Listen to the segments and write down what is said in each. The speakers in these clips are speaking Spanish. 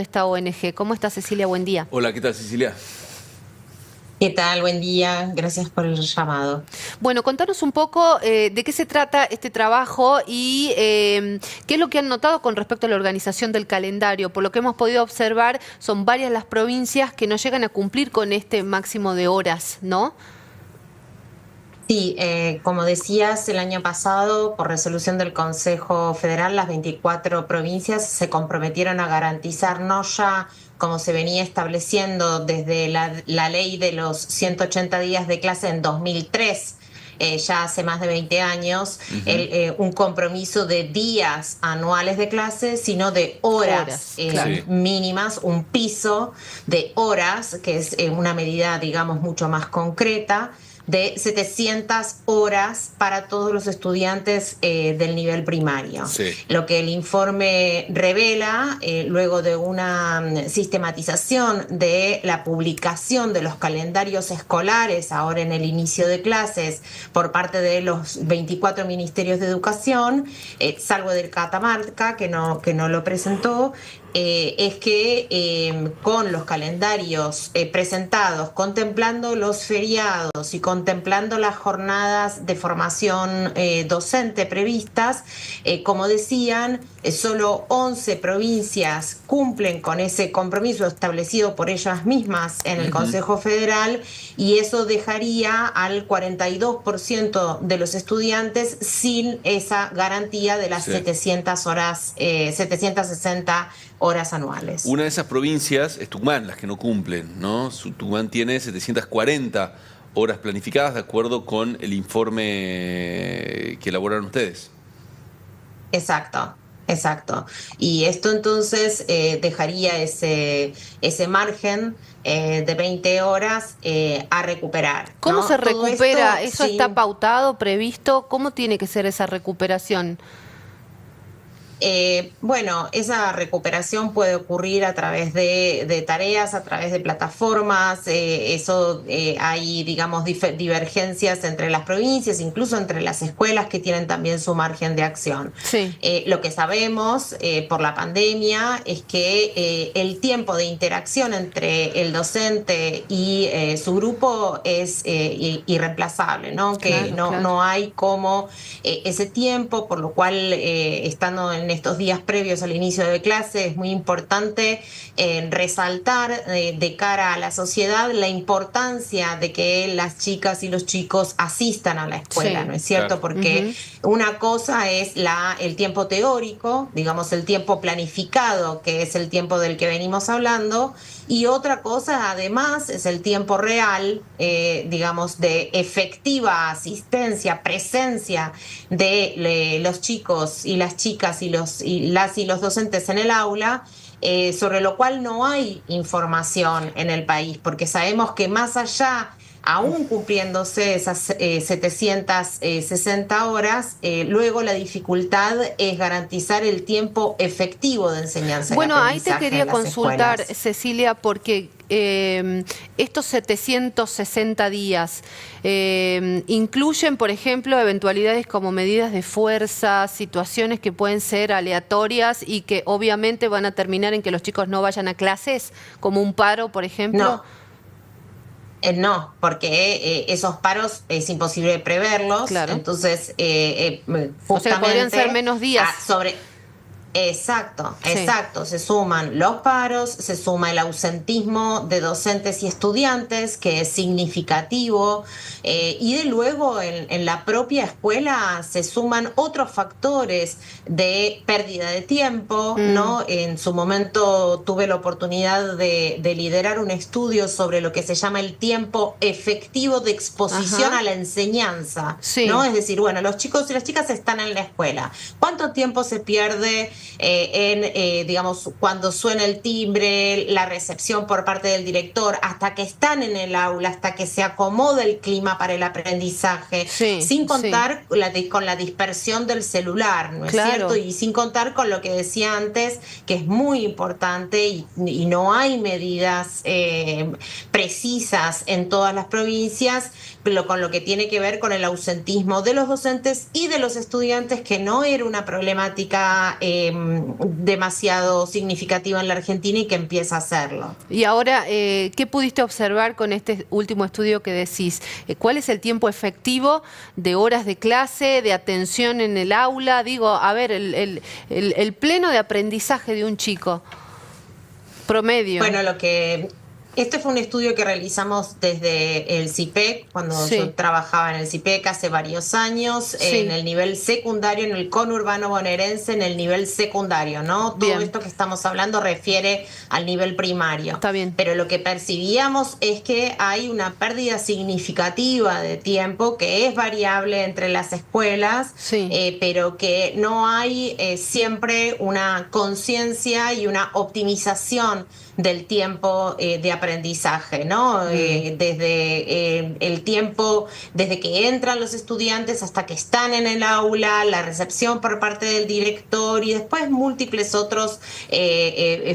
esta ONG. ¿Cómo está, Cecilia? Buen día. Hola, ¿qué tal, Cecilia? ¿Qué tal? Buen día. Gracias por el llamado. Bueno, contanos un poco de qué se trata este trabajo y qué es lo que han notado con respecto a la organización del calendario. Por lo que hemos podido observar, son varias las provincias que no llegan a cumplir con este máximo de horas, ¿no? Sí, como decías, el año pasado, por resolución del Consejo Federal, las 24 provincias se comprometieron a garantizar no ya como se venía estableciendo desde la ley de los 180 días de clase en 2003, ya hace más de 20 años, un compromiso de días anuales de clase, sino de horas, Claro. Sí. mínimas, un piso de horas, que es una medida, digamos, mucho más concreta, de 700 horas para todos los estudiantes del nivel primario. Sí. Lo que el informe revela, luego de una sistematización de la publicación de los calendarios escolares, ahora en el inicio de clases, por parte de los 24 ministerios de educación, salvo del Catamarca, que no lo presentó, es que con los calendarios presentados, contemplando los feriados y contemplando las jornadas de formación docente previstas, como decían, solo 11 provincias cumplen con ese compromiso establecido por ellas mismas en el Consejo Federal, y eso dejaría al 42% de los estudiantes sin esa garantía de las Sí. 700 horas, 760 horas anuales. Una de esas provincias es Tucumán, las que no cumplen, ¿no? Tucumán tiene 740 horas planificadas de acuerdo con el informe que elaboraron ustedes. Exacto. Exacto. Y esto entonces dejaría ese margen de 20 horas a recuperar, ¿Cómo ¿no? se Todo recupera? esto, ¿Eso sí. está pautado, previsto? ¿Cómo tiene que ser esa recuperación? Bueno, esa recuperación puede ocurrir a través de tareas, a través de plataformas, hay, digamos, divergencias entre las provincias, incluso entre las escuelas que tienen también su margen de acción. Sí. Lo que sabemos por la pandemia es que el tiempo de interacción entre el docente y su grupo es irreemplazable, ¿no? Que Claro. no hay como ese tiempo, por lo cual estando en estos días previos al inicio de clase es muy importante resaltar de cara a la sociedad la importancia de que las chicas y los chicos asistan a la escuela, Sí. ¿no es cierto? Claro. Porque una cosa es el tiempo teórico, digamos el tiempo planificado, que es el tiempo del que venimos hablando, y otra cosa además es el tiempo real, digamos, de efectiva asistencia, presencia de los chicos y las chicas y los docentes en el aula, sobre lo cual no hay información en el país, porque sabemos que más allá, aún cumpliéndose esas 760 horas, luego la dificultad es garantizar el tiempo efectivo de enseñanza y Bueno, ahí te aprendizaje quería en las consultar, escuelas. Cecilia, porque estos 760 días incluyen, por ejemplo, eventualidades como medidas de fuerza, situaciones que pueden ser aleatorias y que obviamente van a terminar en que los chicos no vayan a clases, como un paro, por ejemplo. No. No, porque esos paros es imposible preverlos, Claro. entonces O sea, que podrían ser justamente menos días. Exacto, Sí. exacto. Se suman los paros, se suma el ausentismo de docentes y estudiantes, que es significativo, y de luego en la propia escuela se suman otros factores de pérdida de tiempo, ¿no? En su momento tuve la oportunidad de liderar un estudio sobre lo que se llama el tiempo efectivo de exposición Ajá. a la enseñanza, Sí. ¿no? Es decir, bueno, los chicos y las chicas están en la escuela. ¿Cuánto tiempo se pierde digamos, cuando suena el timbre, la recepción por parte del director, hasta que están en el aula, hasta que se acomoda el clima para el aprendizaje, Sí, sin sí. contar con la dispersión del celular, ¿no es Claro. cierto? Y sin contar con lo que decía antes, que es muy importante y no hay medidas precisas en todas las provincias, con lo que tiene que ver con el ausentismo de los docentes y de los estudiantes, que no era una problemática demasiado significativa en la Argentina y que empieza a hacerlo. Y ahora, ¿qué pudiste observar con este último estudio que decís? ¿Cuál es el tiempo efectivo de horas de clase, de atención en el aula? Digo, a ver, el pleno de aprendizaje de un chico promedio. Bueno, este fue un estudio que realizamos desde el CIPEC, cuando yo trabajaba en el CIPEC hace varios años, en el nivel secundario, en el conurbano bonaerense, en el nivel secundario, ¿no? Todo esto que estamos hablando refiere al nivel primario. Está bien. Pero lo que percibíamos es que hay una pérdida significativa de tiempo que es variable entre las escuelas, pero que no hay siempre una conciencia y una optimización del tiempo de aprendizaje, ¿no? Desde el tiempo, desde que entran los estudiantes hasta que están en el aula, la recepción por parte del director y después múltiples otros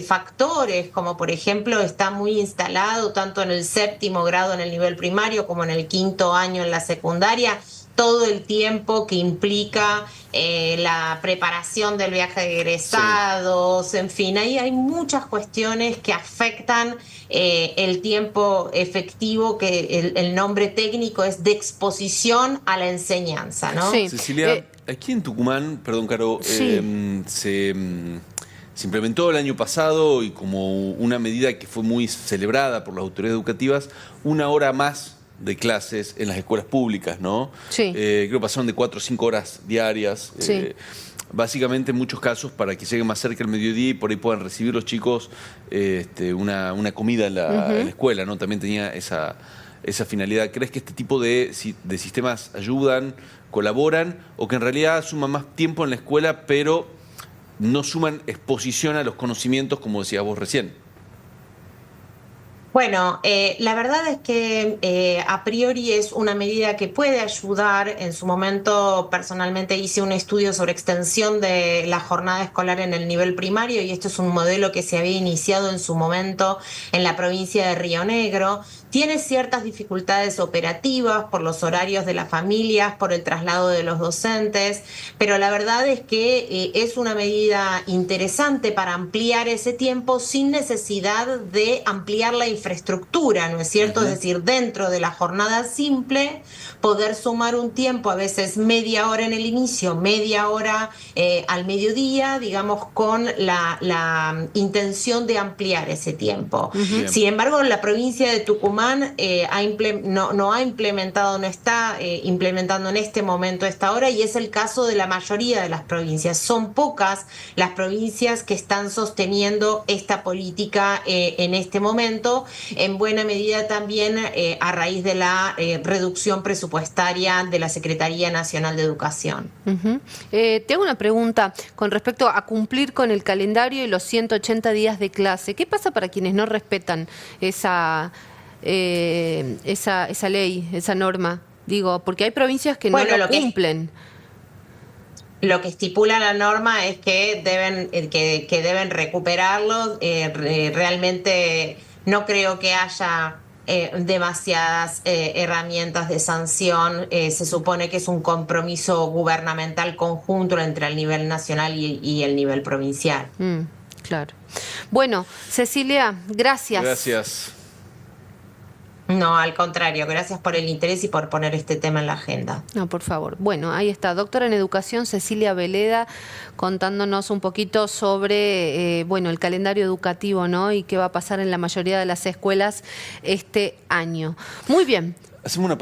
factores, como por ejemplo está muy instalado tanto en el 7º grado en el nivel primario como en el 5º año en la secundaria, todo el tiempo que implica la preparación del viaje de egresados, en fin, ahí hay muchas cuestiones que afectan el tiempo efectivo, que el nombre técnico es de exposición a la enseñanza, ¿no? Cecilia, aquí en Tucumán, perdón, Caro, se implementó el año pasado y como una medida que fue muy celebrada por las autoridades educativas, 1 hora más de clases en las escuelas públicas, ¿no? Creo que pasaron de 4 o 5 horas diarias. Básicamente en muchos casos para que lleguen más cerca el mediodía y por ahí puedan recibir los chicos una comida en la escuela, ¿no? También tenía esa finalidad. ¿Crees que este tipo de sistemas ayudan, colaboran o que en realidad suman más tiempo en la escuela pero no suman exposición a los conocimientos como decías vos recién? Bueno, la verdad es que a priori es una medida que puede ayudar. En su momento, personalmente hice un estudio sobre extensión de la jornada escolar en el nivel primario y esto es un modelo que se había iniciado en su momento en la provincia de Río Negro. Tiene ciertas dificultades operativas por los horarios de las familias, por el traslado de los docentes, pero la verdad es que es una medida interesante para ampliar ese tiempo sin necesidad de ampliar la infraestructura, ¿no es cierto? Es decir, dentro de la jornada simple, poder sumar un tiempo, a veces media hora en el inicio, media hora al mediodía, digamos, con la intención de ampliar ese tiempo. Sin embargo, la provincia de Tucumán no ha implementado, no está implementando en este momento, esta hora, y es el caso de la mayoría de las provincias. Son pocas las provincias que están sosteniendo esta política en este momento, en buena medida también a raíz de la reducción presupuestaria de la Secretaría Nacional de Educación. Te hago una pregunta con respecto a cumplir con el calendario y los 180 días de clase. ¿Qué pasa para quienes no respetan esa ley, esa norma? Digo, porque hay provincias que no lo cumplen. Lo que estipula la norma es que deben recuperarlo. Realmente no creo que haya demasiadas herramientas de sanción. Se supone que es un compromiso gubernamental conjunto entre el nivel nacional y el nivel provincial. Claro. Bueno, Cecilia, gracias. Gracias. No, al contrario, gracias por el interés y por poner este tema en la agenda. No, por favor. Bueno, ahí está, doctora en educación Cecilia Veleda, contándonos un poquito sobre el calendario educativo, ¿no? Y qué va a pasar en la mayoría de las escuelas este año. Muy bien. Hacemos una pausa.